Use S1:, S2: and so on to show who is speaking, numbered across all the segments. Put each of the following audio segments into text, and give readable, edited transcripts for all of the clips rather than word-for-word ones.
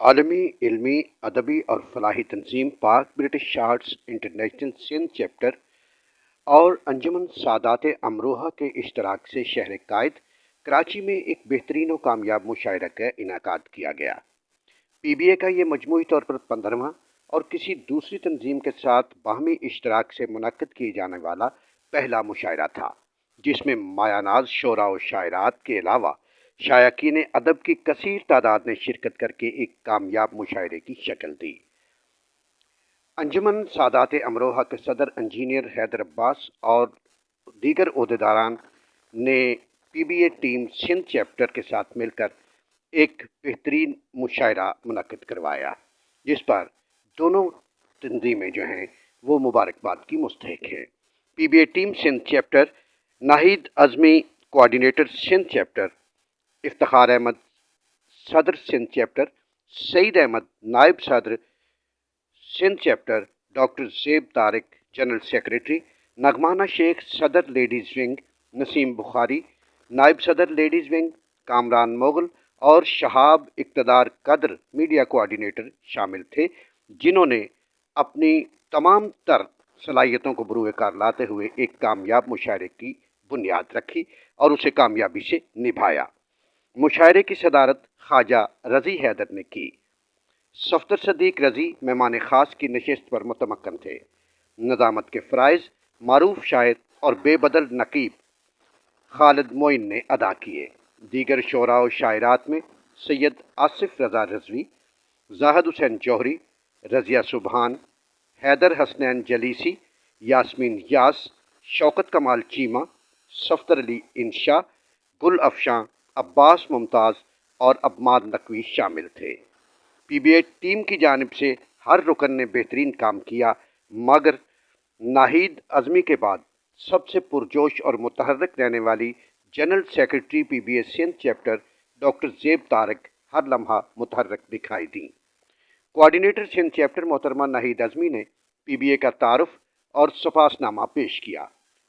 S1: عالمی علمی ادبی اور فلاحی تنظیم پاک British arts international Sindh chapter اور انجمن سادات امروہہ کے اشتراک سے شہر قائد کراچی میں ایک بہترین و کامیاب مشاعرہ کا انعقاد کیا گیا۔ پی بی اے کا یہ مجموعی طور پر 15واں اور کسی دوسری تنظیم کے ساتھ باہمی اشتراک سے منعقد کیے جانے والا پہلا مشاعرہ تھا، جس میں مایہ ناز شعراء و شاعرات کے علاوہ شائقین ادب کی کثیر تعداد نے شرکت کر کے ایک کامیاب مشاعرے کی شکل دی۔ انجمن سادات امروہہ کے صدر انجینئر حیدر عباس اور دیگر عہدیداران نے پی B A team Sindh chapter کے ساتھ مل کر ایک بہترین مشاعرہ منعقد کروایا، جس پر دونوں تنظیمیں جو ہیں وہ مبارکباد کی مستحق ہیں۔ P B A team Sindh chapter Nahid Azmi coordinator Sindh chapter, Iftikhar Ahmed صدر سندھ چیپٹر، سعید احمد نائب صدر سندھ چیپٹر، ڈاکٹر زیب طارق جنرل سیکریٹری، نغمانہ شیخ صدر لیڈیز ونگ، نسیم بخاری نائب صدر لیڈیز ونگ، کامران مغل اور شہاب اقتدار قدر میڈیا کوآرڈینیٹر شامل تھے، جنہوں نے اپنی تمام تر صلاحیتوں کو بروئے کار لاتے ہوئے ایک کامیاب مشاعرے کی بنیاد رکھی اور اسے کامیابی سے نبھایا۔ مشاعرے کی صدارت خواجہ رضی حیدر نے کی۔ صفدر صدیق رضی مہمان خاص کی نشست پر متمکن تھے۔ نظامت کے فرائض معروف شاعر اور بے بدل نقیب خالد معین نے ادا کیے۔ دیگر شعراء و شاعرات میں سید آصف رضا رضوی، زاہد حسین جوہری، رضیہ سبحان، حیدر حسنین جلیسی، یاسمین یاس، شوکت کمال چیمہ، صفدر علی انشا، گل افشاں، عباس ممتاز اور عبماد نقوی شامل تھے۔ پی بی اے ٹیم کی جانب سے ہر رکن نے بہترین کام کیا، مگر ناہید اعظمی کے بعد سب سے پرجوش اور متحرک رہنے والی جنرل سیکریٹری پی بی اے سندھ چیپٹر ڈاکٹر زیب طارق ہر لمحہ متحرک دکھائی دیں۔ کوآرڈینیٹر سندھ چیپٹر محترمہ ناہید اعظمی نے پی بی اے کا تعارف اور سپاس نامہ پیش کیا۔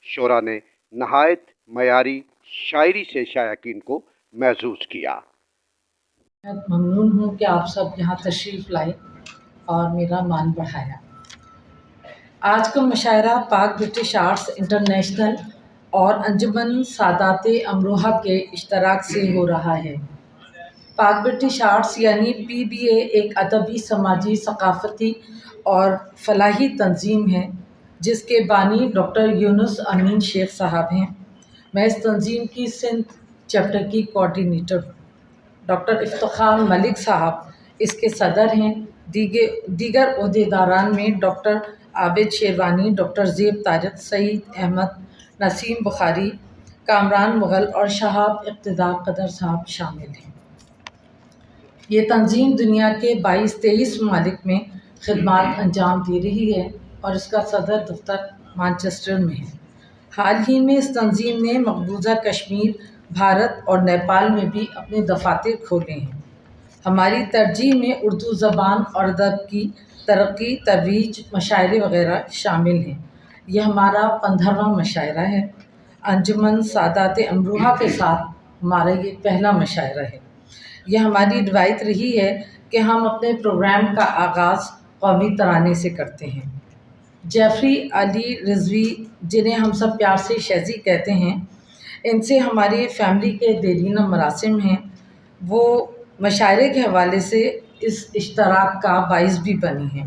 S1: شعراء نے نہایت معیاری شاعری سے شائقین کو محظوظ کیا۔
S2: ممنون ہوں کہ آپ سب یہاں تشریف لائے اور میرا مان بڑھایا۔ آج کا مشاعرہ پاک برٹش آرٹس انٹرنیشنل اور انجمن سادات امروہہ کے اشتراک سے ہو رہا ہے۔ پاک برٹش آرٹس یعنی پی بی اے ایک ادبی، سماجی، ثقافتی اور فلاحی تنظیم ہے، جس کے بانی ڈاکٹر یونس امین شیخ صاحب ہیں۔ میں اس تنظیم کی سندھ چیپٹر کی کوآرڈینیٹر ہوں۔ ڈاکٹر افتخار ملک صاحب اس کے صدر ہیں۔ دیگر عہدیداران میں ڈاکٹر عابد شیروانی، ڈاکٹر زیب طارق، سعید احمد، نسیم بخاری، کامران مغل اور شہاب اقتدار قدر صاحب شامل ہیں۔ یہ تنظیم دنیا کے 22-23 ممالک میں خدمات انجام دے رہی ہے اور اس کا صدر دفتر مانچسٹر میں ہے۔ حال ہی میں اس تنظیم نے مقبوضہ کشمیر، بھارت اور نیپال میں بھی اپنے دفاتر کھولے ہیں۔ ہماری ترجیح میں اردو زبان اور ادب کی ترقی، ترویج، مشاعرے وغیرہ شامل ہیں۔ یہ ہمارا 15واں مشاعرہ ہے۔ انجمن سادات امروہہ کے ساتھ ہمارا یہ پہلا مشاعرہ ہے۔ یہ ہماری روایت رہی ہے کہ ہم اپنے پروگرام کا آغاز قومی ترانے سے کرتے ہیں۔ جعفری علی رضوی، جنہیں ہم سب پیار سے شہزی کہتے ہیں، ان سے ہماری فیملی کے دیرینہ مراسم ہیں۔ وہ مشاعرے کے حوالے سے اس اشتراک کا باعث بھی بنی ہیں۔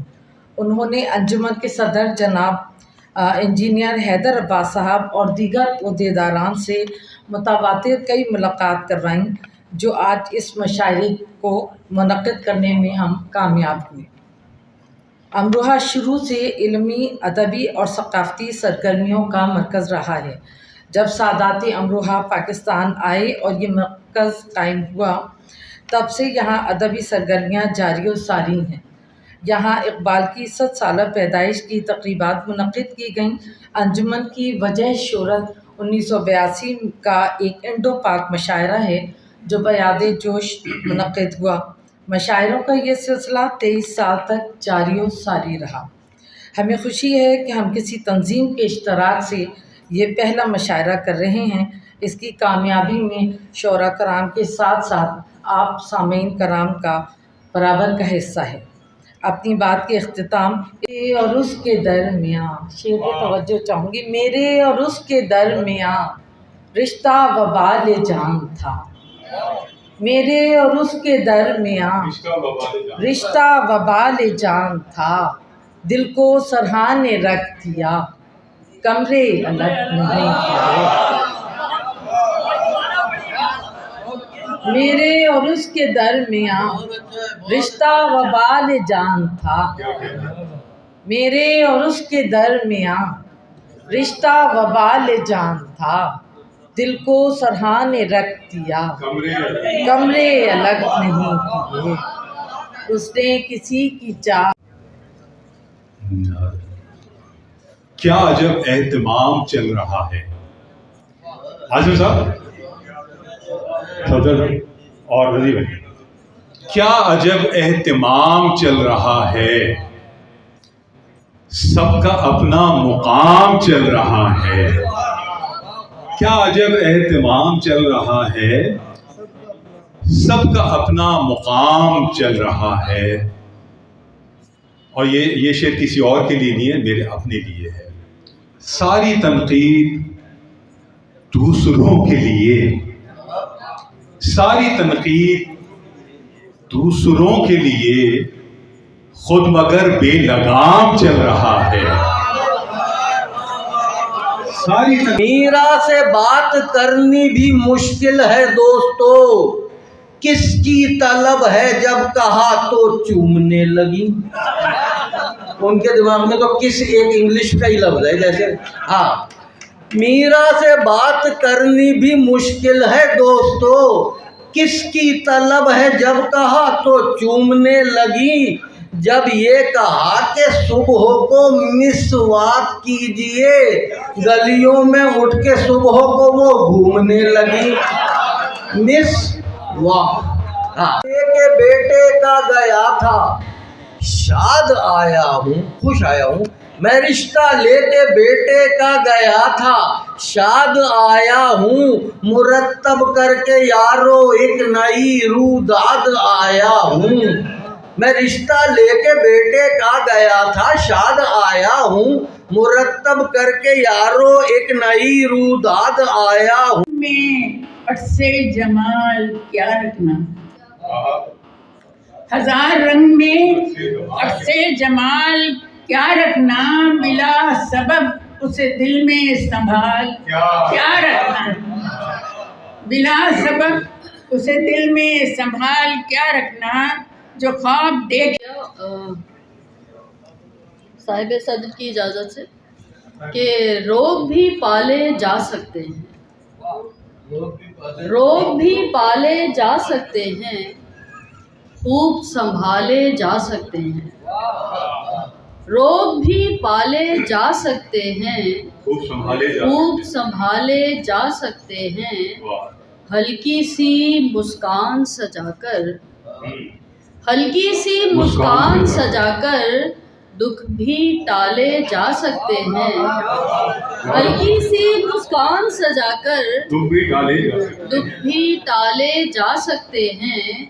S2: انہوں نے انجمن کے صدر جناب انجینئر حیدر عباس صاحب اور دیگر عہدیداران سے متواتر کئی ملاقات کروائیں، جو آج اس مشاعرے کو منعقد کرنے میں ہم کامیاب ہوئے۔ امروہہ شروع سے علمی، ادبی اور ثقافتی سرگرمیوں کا مرکز رہا ہے۔ جب سادات امروہہ پاکستان آئے اور یہ مرکز قائم ہوا، تب سے یہاں ادبی سرگرمیاں جاری و ساری ہیں۔ یہاں اقبال کی 100 سالہ پیدائش کی تقریبات منعقد کی گئیں۔ انجمن کی وجہ شہرت 1982 کا ایک انڈو پاک مشاعرہ ہے، جو بیاد جوش منعقد ہوا۔ مشاعروں کا یہ سلسلہ 23 سال تک جاری و ساری رہا۔ ہمیں خوشی ہے کہ ہم کسی تنظیم کے اشتراک سے یہ پہلا مشاعرہ کر رہے ہیں۔ اس کی کامیابی میں شعراء کرام کے ساتھ ساتھ آپ سامعین کرام کا برابر کا حصہ ہے۔ اپنی بات کے اختتام میرے اور اس کے درمیان، شعر پہ توجہ چاہوں گی، میرے اور اس کے درمیان رشتہ وبال جان تھا، میرے اور اس کے درمیان رشتہ وبال جان تھا، دل کو سرحان نے رکھ دیا، کمرے الگ نہیں کیے۔ میرے اور اس کے درمیان رشتہ وبال جان تھا، میرے اور اس کے درمیان رشتہ وبال جان تھا، دل کو سرحان نے رکھ دیا، کمرے الگ نہیں کیے، اس نے کسی کی چاہ۔
S3: کیا عجب اہتمام چل رہا ہے، عاصم صاحب، صدر اور رضی بھائی، کیا عجب اہتمام چل رہا ہے، سب کا اپنا مقام چل رہا ہے، کیا عجب اہتمام چل رہا ہے، سب کا اپنا مقام چل رہا ہے۔ اور یہ شعر کسی اور کے لیے نہیں ہے، میرے اپنے لیے ہے۔ ساری تنقید دوسروں کے لیے، ساری تنقید دوسروں کے لیے، خود مگر بے لگام چل رہا ہے۔ ساری
S4: میرا سے بات کرنی بھی مشکل ہے دوستو، کس کی طلب ہے جب کہا تو چومنے لگی۔ ان کے دماغ میں تو کس ایک انگلش کا ہی لفظ ہے، جیسے ہاں، میرا سے بات کرنی بھی مشکل ہے دوستو، کس کی طلب ہے جب کہا تو چومنے لگی، جب یہ کہا کہ صبح کو مسواک کیجئے، گلیوں میں اٹھ کے صبح کو وہ گھومنے لگی۔ مسواک، کے بیٹے کا گیا تھا، شاد آیا ہوں، خوش آیا ہوں، میں رشتہ لے کے بیٹے کا گیا تھا، شاد آیا ہوں، مرتب کر کے یارو ایک نئی روداد آیا ہوں، میں رشتہ لے کے بیٹے کا گیا تھا، شاد آیا ہوں، مرتب کر کے یارو ایک نئی روداد آیا ہوں۔
S5: میں عرص جمال کیا رکھنا، ہزار رنگ میں عرص جمال کیا رکھنا، بلا سبب اسے دل میں سنبھال کیا رکھنا، بلا سبب اسے دل میں سنبھال کیا رکھنا، جو خواب دیکھ۔
S6: صاحب صدر کی اجازت سے کہ روگ بھی پالے جا سکتے ہیں، روگ بھی پالے جا سکتے ہیں، خوب سنبھالے جا سکتے ہیں، روگ بھی پالے جا سکتے ہیں، خوب سنبھالے جا سکتے ہیں، ہلکی سی مسکان سجا کر، ہلکی سی مسکان سجا کر دکھ بھی ٹالے جا سکتے ہیں، ہلکی سی مسکان سجا کر دکھ بھی ٹالے جا سکتے ہیں،